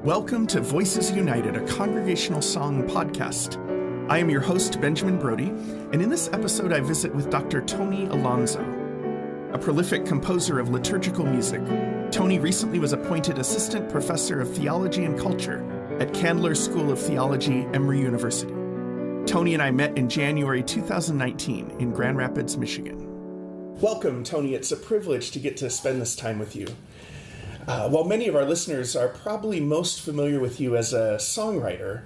Welcome to Voices United, a congregational song podcast. I am your host, Ben Brody, and in this episode I visit with Dr. Tony Alonso. A prolific composer of liturgical music, Tony recently was appointed Assistant Professor of Theology and Culture at Candler School of Theology, Emory University. Tony and I met in January 2019 in Grand Rapids, Michigan. Welcome, Tony. It's a privilege to get to spend this time with you. While many of our listeners are probably most familiar with you as a songwriter,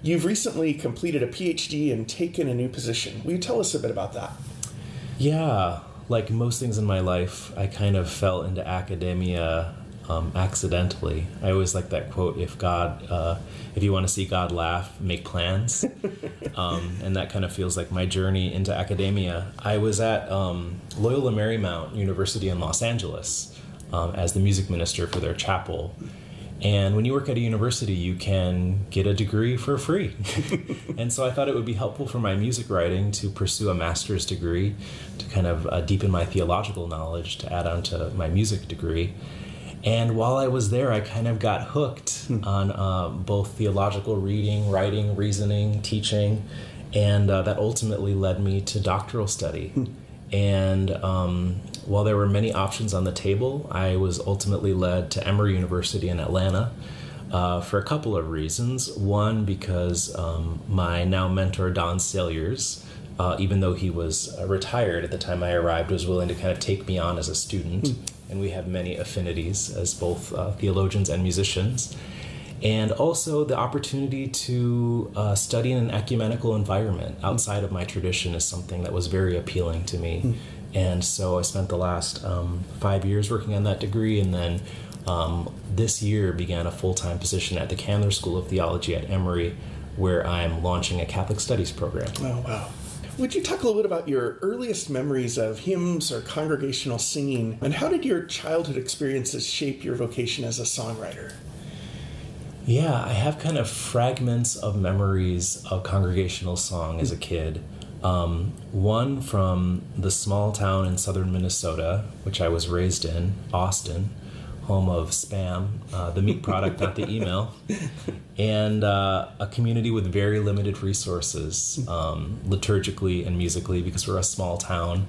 you've recently completed a PhD and taken a new position. Will you tell us a bit about that? Yeah, like most things in my life, I kind of fell into academia accidentally. I always like that quote, if you want to see God laugh, make plans. And that kind of feels like my journey into academia. I was at Loyola Marymount University in Los Angeles as the music minister for their chapel. And when you work at a university, you can get a degree for free. And so I thought it would be helpful for my music writing to pursue a master's degree to kind of deepen my theological knowledge to add on to my music degree. And while I was there, I kind of got hooked on both theological reading, writing, reasoning, teaching, and that ultimately led me to doctoral study. And while there were many options on the table, I was ultimately led to Emory University in Atlanta for a couple of reasons. One, because my now mentor, Don Salyers, even though he was retired at the time I arrived, was willing to kind of take me on as a student. And we have many affinities as both theologians and musicians. And also the opportunity to study in an ecumenical environment outside of my tradition is something that was very appealing to me. And so I spent the last 5 years working on that degree, and then this year began a full-time position at the Candler School of Theology at Emory, where I'm launching a Catholic Studies program. Oh, wow. Would you talk a little bit about your earliest memories of hymns or congregational singing, and how did your childhood experiences shape your vocation as a songwriter? Yeah, I have kind of fragments of memories of congregational song as a kid. One from the small town in southern Minnesota, which I was raised in, Austin, home of Spam, the meat product, not the email, and a community with very limited resources, liturgically and musically, because we're a small town,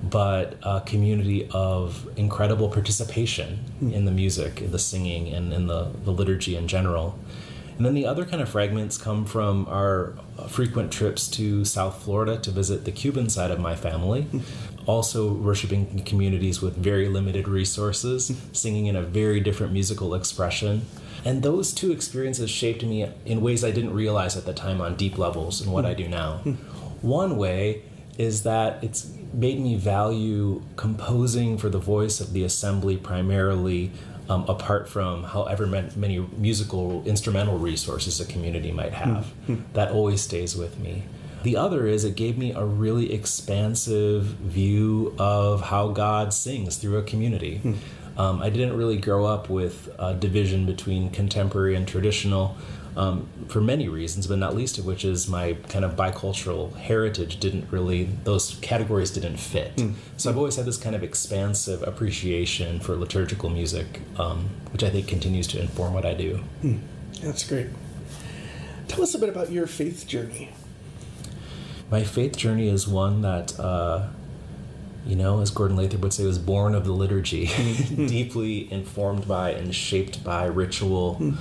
but a community of incredible participation in the music, in the singing, and in the liturgy in general. And then the other kind of fragments come from our frequent trips to South Florida to visit the Cuban side of my family, also worshiping in communities with very limited resources, singing in a very different musical expression. And those two experiences shaped me in ways I didn't realize at the time on deep levels in what I do now. One way is that it's made me value composing for the voice of the assembly primarily, apart from however many musical instrumental resources a community might have. That always stays with me. The other is it gave me a really expansive view of how God sings through a community. I didn't really grow up with a division between contemporary and traditional for many reasons, but not least of which is my kind of bicultural heritage those categories didn't fit. So I've always had this kind of expansive appreciation for liturgical music, which I think continues to inform what I do. That's great. Tell us a bit about your faith journey. My faith journey is one that, as Gordon Lathrop would say, was born of the liturgy, deeply informed by and shaped by ritual.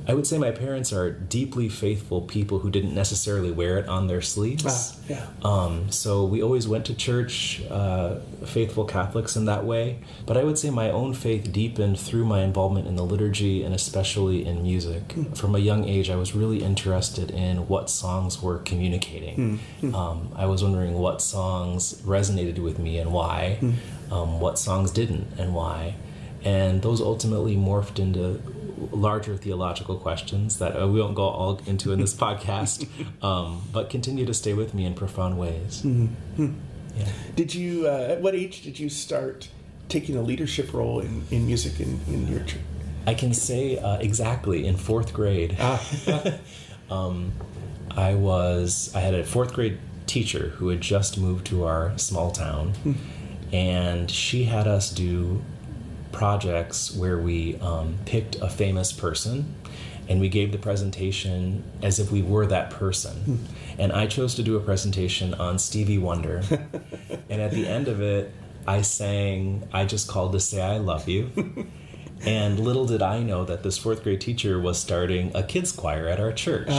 I would say my parents are deeply faithful people who didn't necessarily wear it on their sleeves. So we always went to church, faithful Catholics in that way. But I would say my own faith deepened through my involvement in the liturgy and especially in music. From a young age, I was really interested in what songs were communicating. I was wondering what songs resonated with me and why, what songs didn't and why. And those ultimately morphed into larger theological questions that we won't go all into in this podcast, but continue to stay with me in profound ways. Yeah. Did you, at what age did you start taking a leadership role in music in your church? I can say exactly in fourth grade. I had a fourth grade teacher who had just moved to our small town, and she had us do projects where we picked a famous person and we gave the presentation as if we were that person. And I chose to do a presentation on Stevie Wonder. And at the end of it, I sang I Just Called to Say I Love You. And little did I know that this fourth grade teacher was starting a kids choir at our church.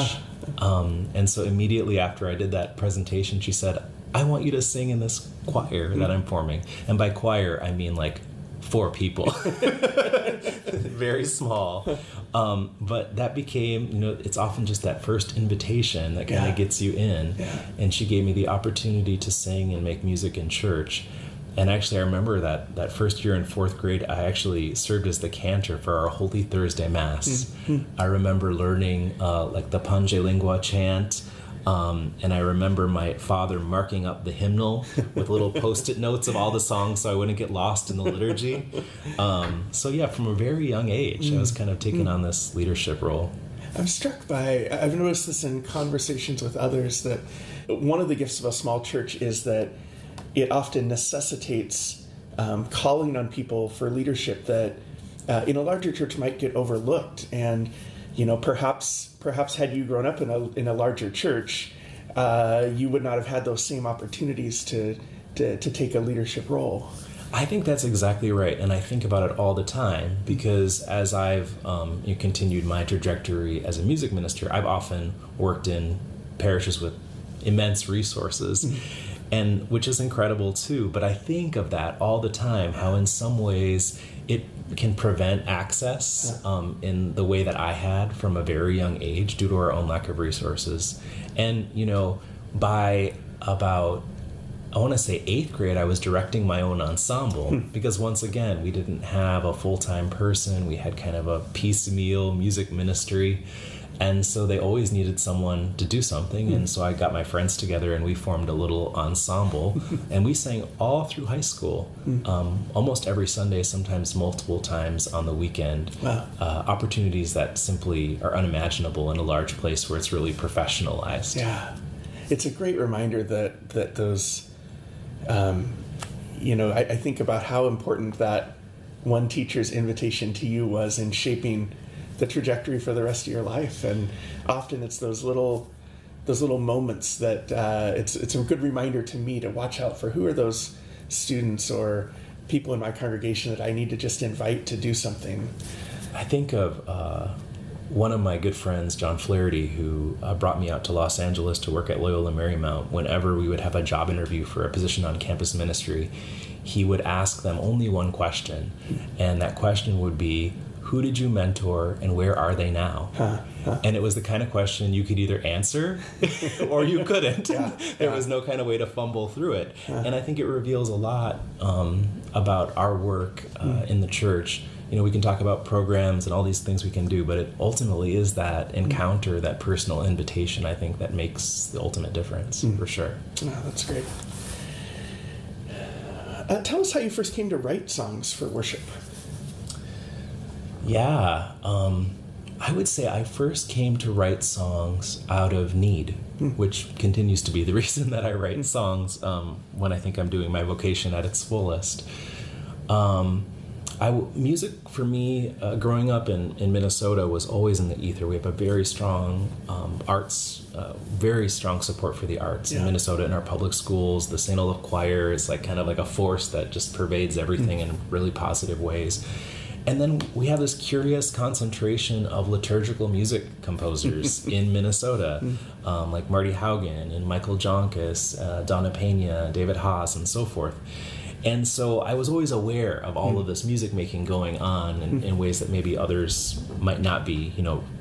And so immediately after I did that presentation, she said, I want you to sing in this choir that I'm forming. And by choir, I mean like 4 people. Very small. But that became, it's often just that first invitation that kind of gets you in. And she gave me the opportunity to sing and make music in church. And actually, I remember that first year in 4th grade, I actually served as the cantor for our Holy Thursday Mass. I remember learning like the Pange Lingua chant. And I remember my father marking up the hymnal with little Post-it notes of all the songs so I wouldn't get lost in the liturgy. So yeah, from a very young age, I was kind of taking on this leadership role. I'm struck by, I've noticed this in conversations with others, that one of the gifts of a small church is that it often necessitates calling on people for leadership that in a larger church might get overlooked. And perhaps had you grown up in a larger church, you would not have had those same opportunities to take a leadership role. I think that's exactly right, and I think about it all the time because as I've continued my trajectory as a music minister, I've often worked in parishes with immense resources, and which is incredible too. But I think of that all the time, how in some ways it can prevent access in the way that I had from a very young age due to our own lack of resources. And, by about, I want to say 8th grade, I was directing my own ensemble because once again, we didn't have a full-time person. We had kind of a piecemeal music ministry. And so they always needed someone to do something. And so I got my friends together and we formed a little ensemble. And we sang all through high school, almost every Sunday, sometimes multiple times on the weekend. Wow. Opportunities that simply are unimaginable in a large place where it's really professionalized. Yeah. It's a great reminder that those, I think about how important that one teacher's invitation to you was in shaping the trajectory for the rest of your life. And often it's those little moments that it's a good reminder to me to watch out for who are those students or people in my congregation that I need to just invite to do something. I think of one of my good friends, John Flaherty, who brought me out to Los Angeles to work at Loyola Marymount. Whenever we would have a job interview for a position on campus ministry, he would ask them only one question, and that question would be, who did you mentor and where are they now? And it was the kind of question you could either answer or you couldn't. There was no kind of way to fumble through it. And I think it reveals a lot about our work in the church. We can talk about programs and all these things we can do, but it ultimately is that encounter, that personal invitation, I think, that makes the ultimate difference, for sure. Oh, that's great. Tell us how you first came to write songs for worship. Yeah, I would say I first came to write songs out of need, which continues to be the reason that I write songs when I think I'm doing my vocation at its fullest. Music for me, growing up in Minnesota, was always in the ether. We have a very strong arts, very strong support for the arts in Minnesota in our public schools. The St. Olaf Choir is kind of like a force that just pervades everything in really positive ways. And then we have this curious concentration of liturgical music composers in Minnesota, like Marty Haugen and Michael Jonkis, Donna Pena, David Haas, and so forth. And so I was always aware of all of this music making going on in ways that maybe others might not be.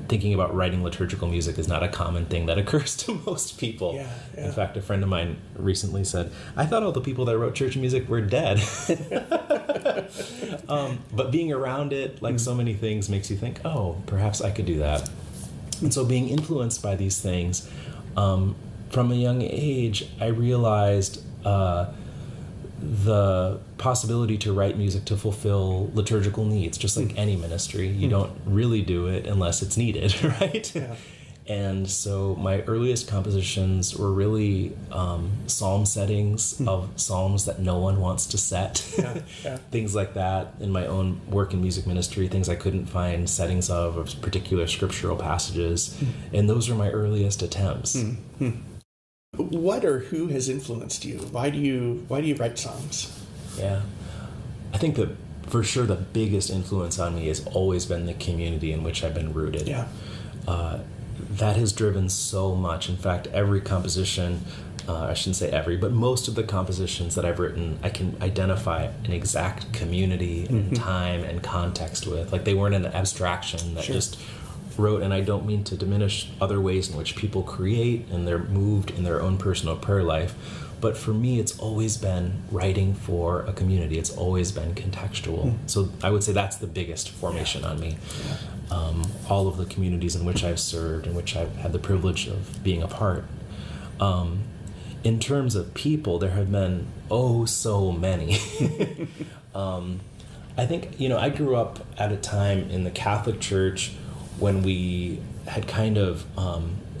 Thinking about writing liturgical music is not a common thing that occurs to most people. In fact, a friend of mine recently said, I thought all the people that wrote church music were dead. But being around it, like so many things, makes you think, oh, perhaps I could do that. And so being influenced by these things, from a young age, I realized the possibility to write music to fulfill liturgical needs, just like any ministry. You don't really do it unless it's needed, right? And so my earliest compositions were really psalm settings of psalms that no one wants to set. Things like that. In my own work in music ministry, things I couldn't find settings of particular scriptural passages. And those are my earliest attempts. What or who has influenced you? Why do you write songs? Yeah. I think that for sure the biggest influence on me has always been the community in which I've been rooted. Yeah. That has driven so much. In fact, every composition, I shouldn't say every, but most of the compositions that I've written, I can identify an exact community and time and context with. Like they weren't an abstraction that just wrote, and I don't mean to diminish other ways in which people create and they're moved in their own personal prayer life. But for me, it's always been writing for a community. It's always been contextual. So I would say that's the biggest formation on me. All of the communities in which I've served, in which I've had the privilege of being a part. In terms of people, there have been so many. I think, I grew up at a time in the Catholic Church when we had kind of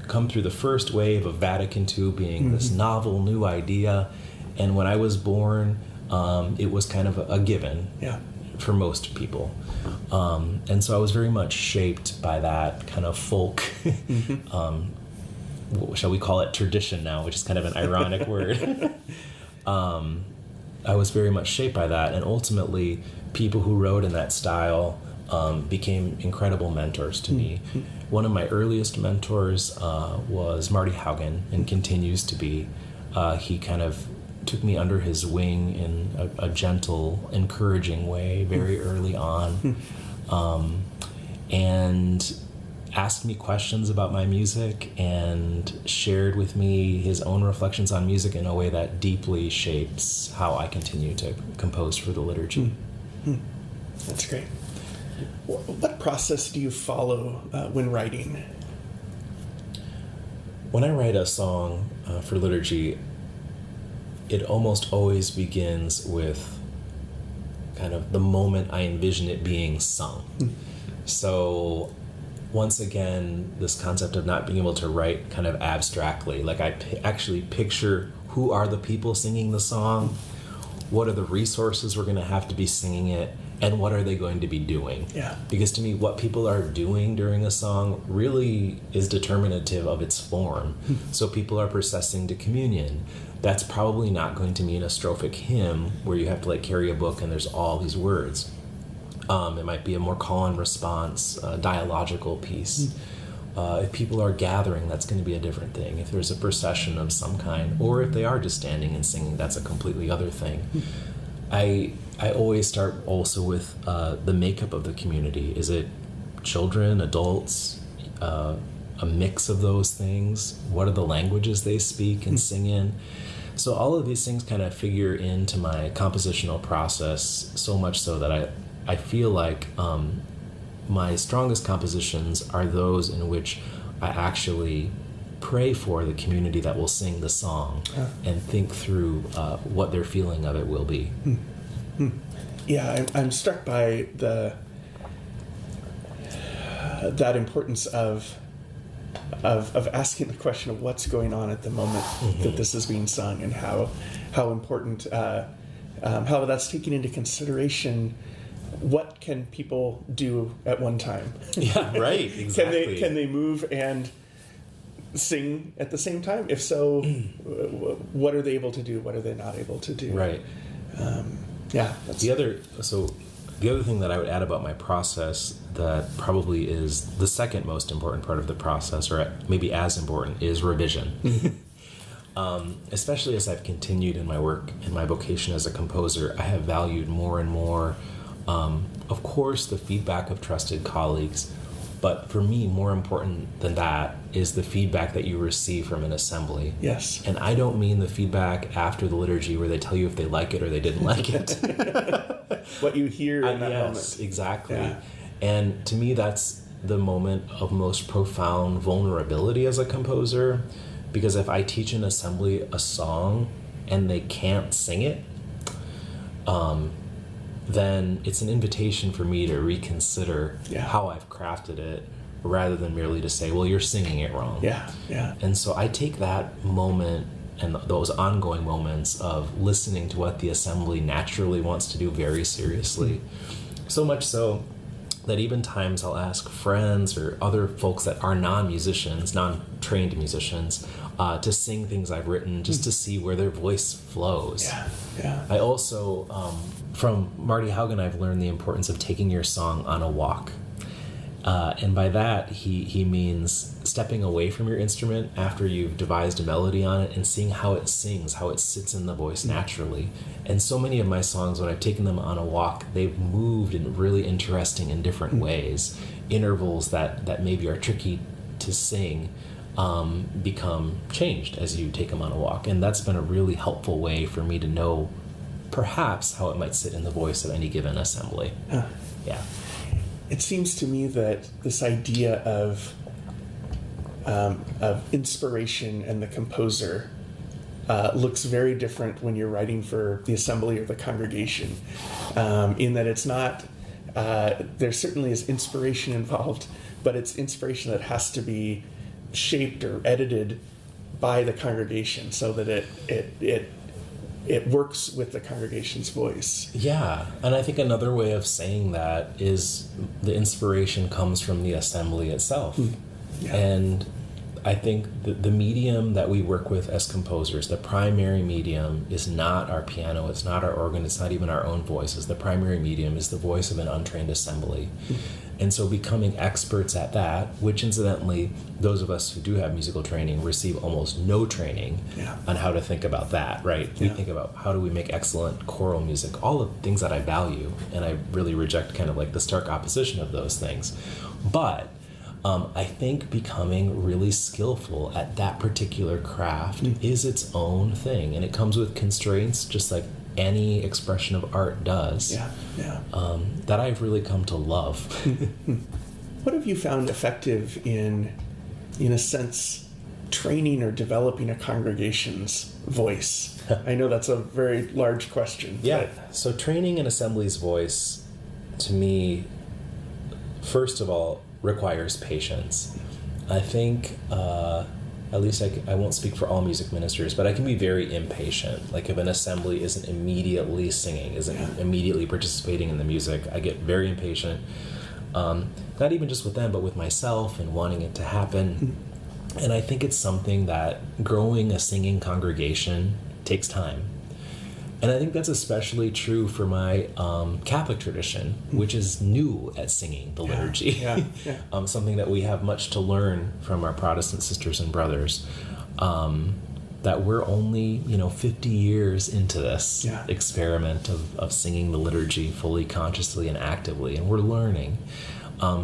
come through the first wave of Vatican II being this novel new idea. And when I was born, it was kind of a given for most people. And so I was very much shaped by that kind of folk, shall we call it tradition now, which is kind of an ironic word. I was very much shaped by that. And ultimately, people who wrote in that style became incredible mentors to me. One of my earliest mentors was Marty Haugen, and continues to be. He kind of took me under his wing in a gentle, encouraging way very early on, and asked me questions about my music and shared with me his own reflections on music in a way that deeply shapes how I continue to compose for the liturgy. That's great. What process do you follow when writing? When I write a song for liturgy, it almost always begins with kind of the moment I envision it being sung. So once again, this concept of not being able to write kind of abstractly, like I actually picture who are the people singing the song, what are the resources we're going to have to be singing it, and what are they going to be doing? Because to me, what people are doing during a song really is determinative of its form. So people are processing to communion. That's probably not going to mean a strophic hymn where you have to carry a book and there's all these words. It might be a more call and response, dialogical piece. If people are gathering, that's going to be a different thing. If there's a procession of some kind, or if they are just standing and singing, that's a completely other thing. I always start also with the makeup of the community. Is it children, adults, a mix of those things? What are the languages they speak and sing in? So all of these things kind of figure into my compositional process, so much so that I feel like my strongest compositions are those in which I actually pray for the community that will sing the song and think through what their feeling of it will be. Yeah, I'm struck by that importance of asking the question of what's going on at the moment that this is being sung, and how important how that's taking into consideration what can people do at one time. Yeah, right, exactly. Can they move and sing at the same time? If so, what are they able to do? What are they not able to do? Right. That's the other thing that I would add about my process that probably is the second most important part of the process, or maybe as important, is revision. Especially as I've continued in my work and my vocation as a composer, I have valued more and more, of course, the feedback of trusted colleagues, but for me, more important than that is the feedback that you receive from an assembly. Yes. And I don't mean the feedback after the liturgy where they tell you if they like it or they didn't like it. What you hear in that moment. Yes, exactly. Yeah. And to me, that's the moment of most profound vulnerability as a composer, because if I teach an assembly a song and they can't sing it, then it's an invitation for me to reconsider how I've crafted it, rather than merely to say, well, you're singing it wrong. Yeah, yeah. And so I take that moment and those ongoing moments of listening to what the assembly naturally wants to do very seriously. So much so that even times I'll ask friends or other folks that are non-musicians, non-trained musicians, to sing things I've written just to see where their voice flows. Yeah, yeah. I also, from Marty Haugen, I've learned the importance of taking your song on a walk. And by that, he means stepping away from your instrument after you've devised a melody on it and seeing how it sings, how it sits in the voice naturally. And so many of my songs, when I've taken them on a walk, they've moved in really interesting and different ways. Intervals that maybe are tricky to sing become changed as you take them on a walk. And that's been a really helpful way for me to know perhaps how it might sit in the voice of any given assembly. Yeah. It seems to me that this idea of inspiration and the composer looks very different when you're writing for the assembly or the congregation, in that it's not, there certainly is inspiration involved, but it's inspiration that has to be shaped or edited by the congregation so that it works with the congregation's voice. Yeah, and I think another way of saying that is the inspiration comes from the assembly itself. Yeah. And I think the medium that we work with as composers, the primary medium is not our piano, it's not our organ, it's not even our own voices. The primary medium is the voice of an untrained assembly. And so becoming experts at that, which incidentally, those of us who do have musical training receive almost no training on how to think about that, right? We think about how do we make excellent choral music, all of the things that I value, and I really reject kind of like the stark opposition of those things. But I think becoming really skillful at that particular craft is its own thing, and it comes with constraints just like any expression of art does. That I've really come to love. What have you found effective in a sense, training or developing a congregation's voice? I know that's a very large question. Yeah. So training an assembly's voice, to me, first of all, requires patience. I think, at least I won't speak for all music ministers, but I can be very impatient. Like if an assembly isn't immediately singing, isn't immediately participating in the music, I get very impatient. Not even just with them, but with myself and wanting it to happen. And I think it's something that growing a singing congregation takes time. And I think that's especially true for my Catholic tradition, which is new at singing the liturgy. Something that we have much to learn from our Protestant sisters and brothers. That we're only, 50 years into this experiment of singing the liturgy fully, consciously, and actively, and we're learning.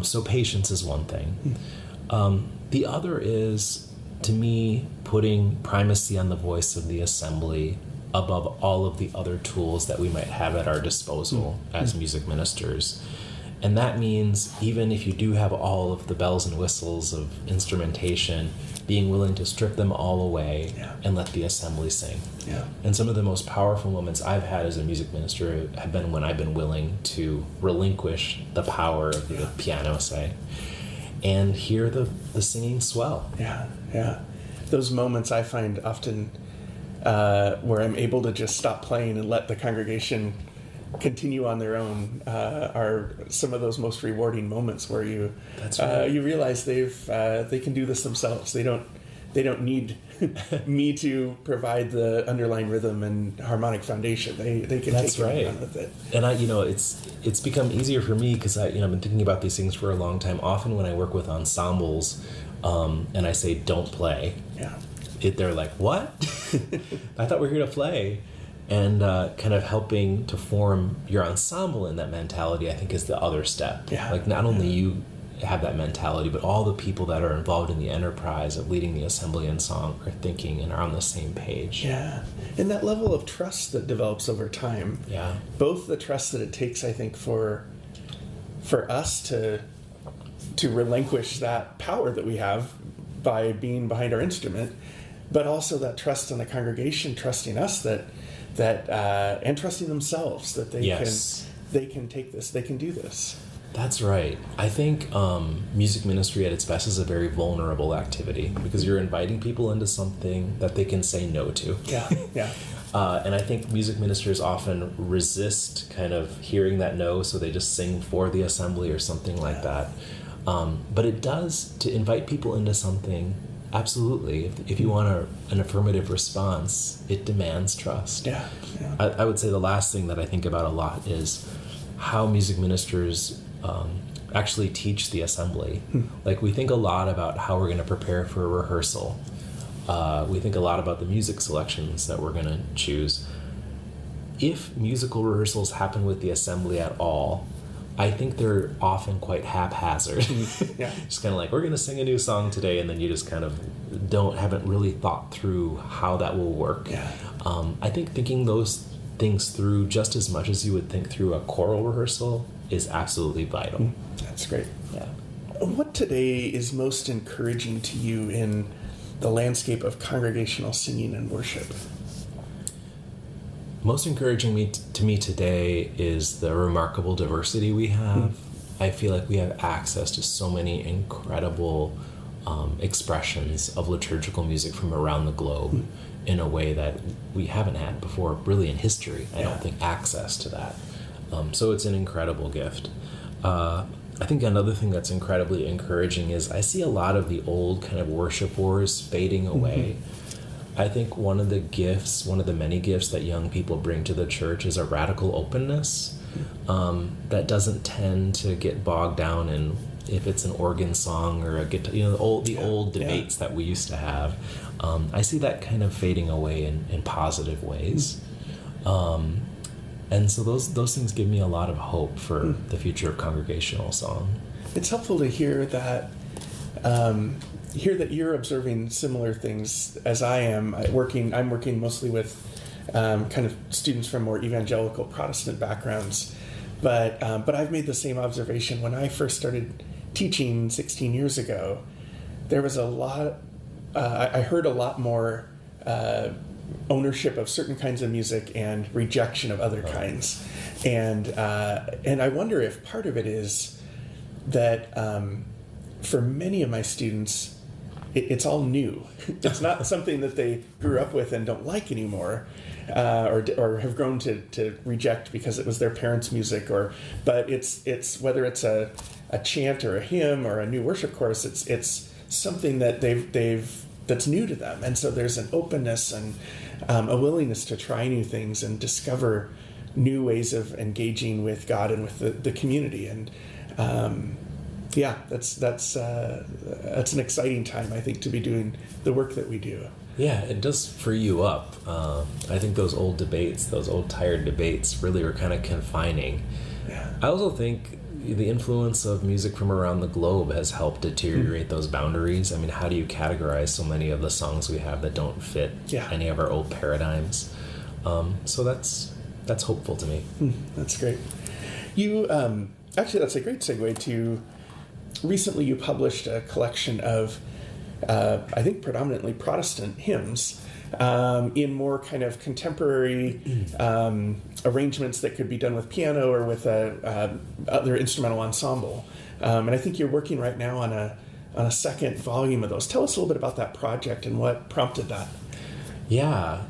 So patience is one thing. The other is, to me, putting primacy on the voice of the assembly above all of the other tools that we might have at our disposal as music ministers. And that means even if you do have all of the bells and whistles of instrumentation, being willing to strip them all away and let the assembly sing. And some of the most powerful moments I've had as a music minister have been when I've been willing to relinquish the power of the piano, say, and hear the singing swell. Those moments I find often where I'm able to just stop playing and let the congregation continue on their own are some of those most rewarding moments where you you realize they can do this themselves. They don't need me to provide the underlying rhythm and harmonic foundation. They can take it and run with it. And it's become easier for me because I've been thinking about these things for a long time. Often when I work with ensembles and I say don't play, they're like, what? I thought we were here to play. And kind of helping to form your ensemble in that mentality, I think, is the other step. Like not only you have that mentality, but all the people that are involved in the enterprise of leading the assembly and song are thinking and are on the same page. And that level of trust that develops over time. Both the trust that it takes, I think, for us to relinquish that power that we have by being behind our instrument, but also that trust in the congregation trusting us that and trusting themselves that they can take this, they can do this. That's right. I think music ministry at its best is a very vulnerable activity because you're inviting people into something that they can say no to. Yeah, yeah. And I think music ministers often resist kind of hearing that no, so they just sing for the assembly or something like that. But it does, to invite people into something, absolutely. If you want an affirmative response, it demands trust. Yeah, yeah. I would say the last thing that I think about a lot is how music ministers actually teach the assembly. Like, we think a lot about how we're going to prepare for a rehearsal. We think a lot about the music selections that we're going to choose. If musical rehearsals happen with the assembly at all, I think they're often quite haphazard. Yeah. Just kind of like, we're going to sing a new song today, and then you just kind of haven't really thought through how that will work. Yeah. I think thinking those things through just as much as you would think through a choral rehearsal is absolutely vital. That's great. Yeah. What today is most encouraging to you in the landscape of congregational singing and worship? Most encouraging to me today is the remarkable diversity we have. I feel like we have access to so many incredible expressions of liturgical music from around the globe in a way that we haven't had before, really, in history. I don't think access to that. So it's an incredible gift. I think another thing that's incredibly encouraging is I see a lot of the old kind of worship wars fading away. I think one of the many gifts that young people bring to the church is a radical openness that doesn't tend to get bogged down in if it's an organ song or a guitar, the old debates that we used to have. I see that kind of fading away in positive ways. And so those things give me a lot of hope for the future of congregational song. It's helpful to hear that you're observing similar things as I am. I'm working mostly with kind of students from more evangelical Protestant backgrounds, but I've made the same observation. When I first started teaching 16 years ago, there was a lot. I heard a lot more ownership of certain kinds of music and rejection of other kinds, and I wonder if part of it is that for many of my students, it's all new. It's not something that they grew up with and don't like anymore, or have grown to reject because it was their parents' music. But it's whether it's a chant or a hymn or a new worship chorus, it's something that that's new to them, and so there's an openness and a willingness to try new things and discover new ways of engaging with God and with the community. And that's an exciting time, I think, to be doing the work that we do. Yeah, it does free you up. I think those old tired debates really were kind of confining. Yeah. I also think the influence of music from around the globe has helped deteriorate those boundaries. I mean, how do you categorize so many of the songs we have that don't fit any of our old paradigms? So that's hopeful to me. That's great. You actually, that's a great segue to. Recently, you published a collection of, I think, predominantly Protestant hymns in more kind of contemporary arrangements that could be done with piano or with other instrumental ensemble. And I think you're working right now on a second volume of those. Tell us a little bit about that project and what prompted that. Yeah.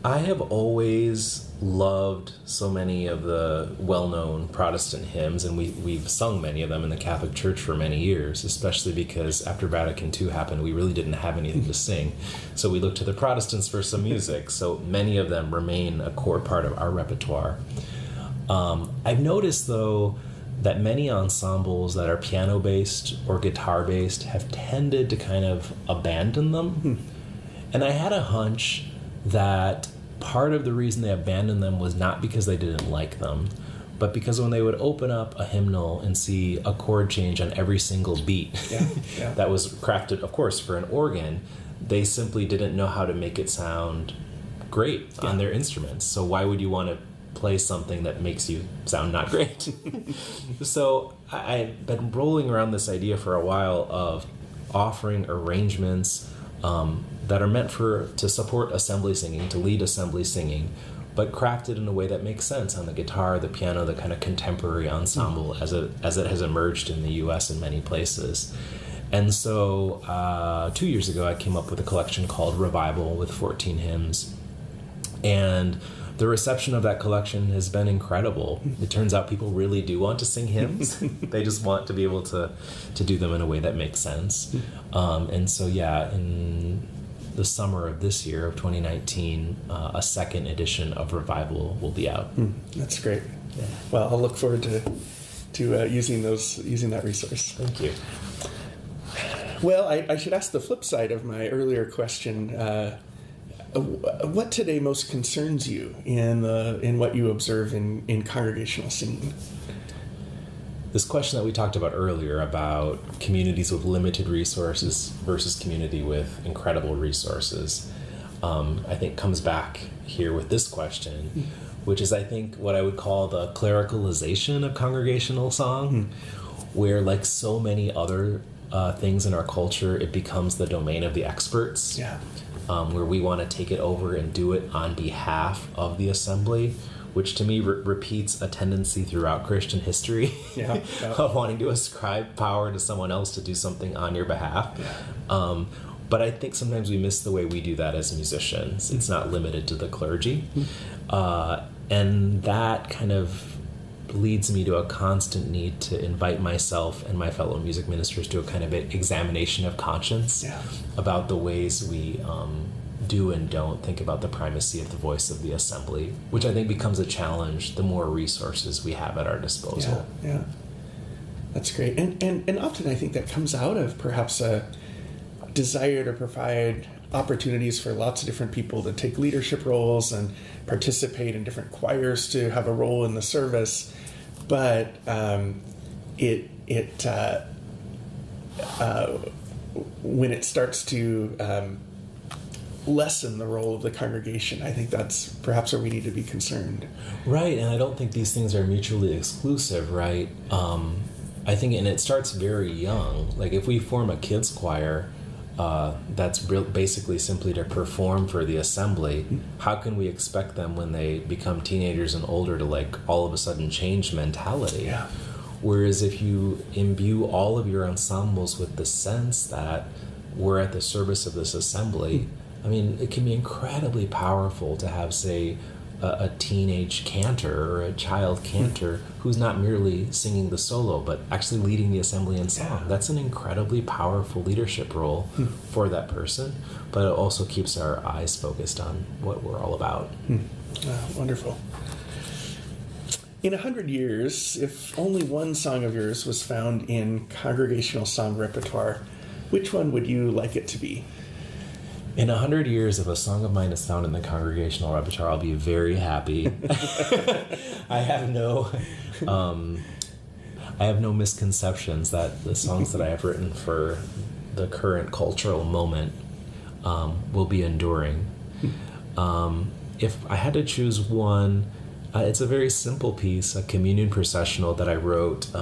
I have always loved so many of the well-known Protestant hymns, and we've sung many of them in the Catholic Church for many years, especially because after Vatican II happened, we really didn't have anything to sing. So we looked to the Protestants for some music. So many of them remain a core part of our repertoire. I've noticed, though, that many ensembles that are piano-based or guitar-based have tended to kind of abandon them. And I had a hunch that part of the reason they abandoned them was not because they didn't like them, but because when they would open up a hymnal and see a chord change on every single beat that was crafted, of course, for an organ, they simply didn't know how to make it sound great on their instruments. So why would you want to play something that makes you sound not great? So I've been rolling around this idea for a while of offering arrangements that are meant to support assembly singing, to lead assembly singing, but crafted in a way that makes sense on the guitar, the piano, the kind of contemporary ensemble as it has emerged in the U.S. in many places. And so 2 years ago, I came up with a collection called Revival with 14 hymns. And the reception of that collection has been incredible. It turns out people really do want to sing hymns. They just want to be able to do them in a way that makes sense. And so, in the summer of this year, of 2019, a second edition of Revival will be out. That's great. Yeah. Well, I'll look forward to using that resource. Thank you. Well, I should ask the flip side of my earlier question. What today most concerns you in what you observe in congregational singing? This question that we talked about earlier about communities with limited resources versus community with incredible resources, I think comes back here with this question, which is, I think, what I would call the clericalization of congregational song, where, like so many other things in our culture, it becomes the domain of the experts. Yeah. Where we want to take it over and do it on behalf of the assembly, which to me repeats a tendency throughout Christian history of wanting to ascribe power to someone else to do something on your behalf. Yeah. But I think sometimes we miss the way we do that as musicians. It's not limited to the clergy. And that kind of leads me to a constant need to invite myself and my fellow music ministers to a kind of examination of conscience about the ways we do and don't think about the primacy of the voice of the assembly, which I think becomes a challenge the more resources we have at our disposal. Yeah. That's great. And often I think that comes out of perhaps a desire to provide opportunities for lots of different people to take leadership roles and participate in different choirs to have a role in the service, but when it starts to lessen the role of the congregation, I think that's perhaps where we need to be concerned. Right, and I don't think these things are mutually exclusive, right? I think, and it starts very young. Like if we form a kids choir, that's basically simply to perform for the assembly. How can we expect them when they become teenagers and older to like all of a sudden change mentality? Yeah. Whereas if you imbue all of your ensembles with the sense that we're at the service of this assembly, I mean, it can be incredibly powerful to have, say, a teenage cantor or a child cantor who's not merely singing the solo, but actually leading the assembly in song. Yeah. That's an incredibly powerful leadership role for that person, but it also keeps our eyes focused on what we're all about. Wonderful. In 100 years, if only one song of yours was found in congregational song repertoire, which one would you like it to be? In 100 years, if a song of mine is found in the congregational repertoire, I'll be very happy. I have no misconceptions that the songs that I have written for the current cultural moment will be enduring. If I had to choose one, it's a very simple piece, a communion processional that I wrote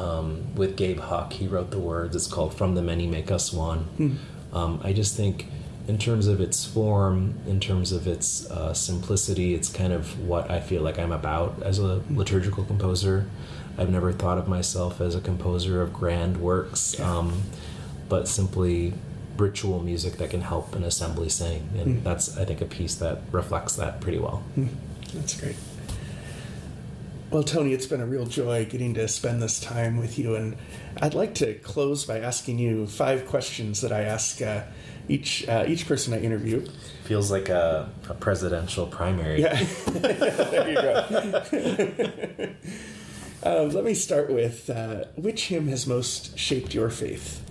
with Gabe Huck. He wrote the words. It's called "From the Many Make Us One." I just think, in terms of its form, in terms of its simplicity, it's kind of what I feel like I'm about as a liturgical composer. I've never thought of myself as a composer of grand works, but simply ritual music that can help an assembly sing. And that's, I think, a piece that reflects that pretty well. That's great. Well, Tony, it's been a real joy getting to spend this time with you, and I'd like to close by asking you 5 questions that I ask each person I interview. Feels like a presidential primary. Yeah, there you go. Let me start with, which hymn has most shaped your faith?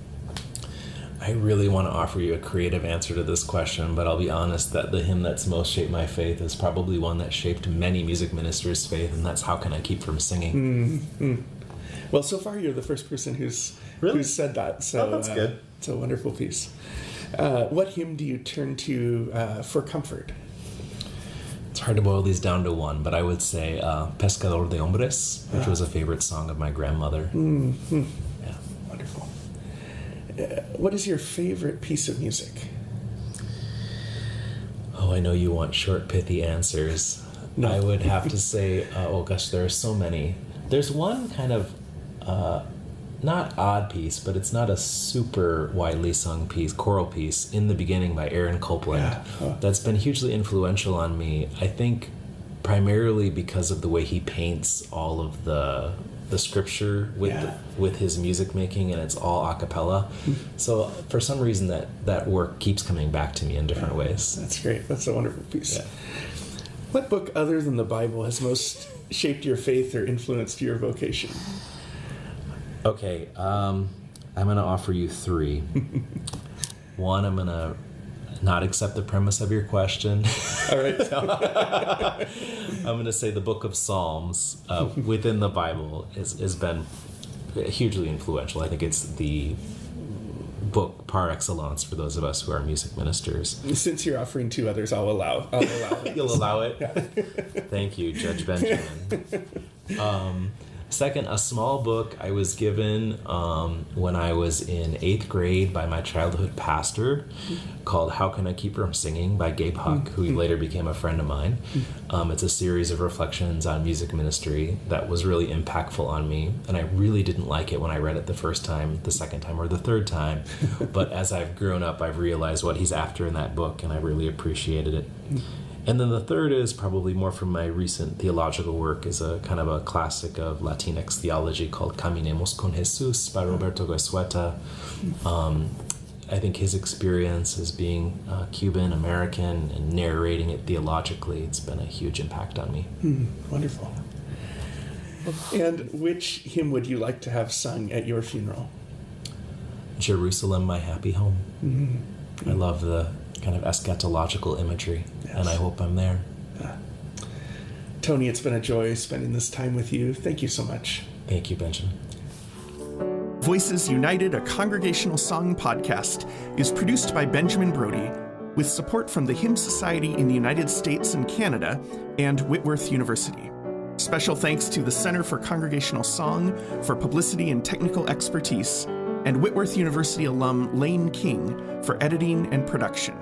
I really want to offer you a creative answer to this question, but I'll be honest that the hymn that's most shaped my faith is probably one that shaped many music ministers' faith, and that's "How Can I Keep From Singing?" Well, so far you're the first person who's said that. So that's good. It's a wonderful piece. What hymn do you turn to for comfort? It's hard to boil these down to one, but I would say Pescador de Hombres, which was a favorite song of my grandmother. Yeah, wonderful. What is your favorite piece of music? Oh, I know you want short, pithy answers. No. I would have to say, oh gosh, there are so many. There's one kind of, not odd piece, but it's not a super widely sung piece, choral piece, In the Beginning by Aaron Copland. Yeah. That's been hugely influential on me. I think primarily because of the way he paints all of the scripture with his music making, and it's all a cappella. So for some reason that work keeps coming back to me in different ways. That's great. That's a wonderful piece. Yeah. What book other than the Bible has most shaped your faith or influenced your vocation? Okay, I'm going to offer you 3. One, I'm going to not accept the premise of your question. All right. I'm going to say the Book of Psalms within the Bible has been hugely influential. I think it's the book par excellence for those of us who are music ministers. Since you're offering 2 others, I'll allow it. You'll allow it? Yeah. Thank you, Judge Benjamin. Second, a small book I was given when I was in 8th grade by my childhood pastor called How Can I Keep From Singing by Gabe Huck, who later became a friend of mine. It's a series of reflections on music ministry that was really impactful on me, and I really didn't like it when I read it the first time, the second time, or the third time. But as I've grown up, I've realized what he's after in that book, and I really appreciated it. And then the third is probably more from my recent theological work, is a kind of a classic of Latinx theology called Caminemos con Jesus by Roberto Goizueta. I think his experience as being Cuban American and narrating it theologically, it's been a huge impact on me. Wonderful. And which hymn would you like to have sung at your funeral? Jerusalem, my happy home. I love the kind of eschatological imagery, and I hope I'm there. Tony, it's been a joy spending this time with you. Thank you so much. Thank you, Benjamin. Voices United, a congregational song podcast, is produced by Benjamin Brody with support from the Hymn Society in the United States and Canada and Whitworth University. Special thanks to the Center for Congregational Song for publicity and technical expertise, and Whitworth University alum Lane King for editing and production.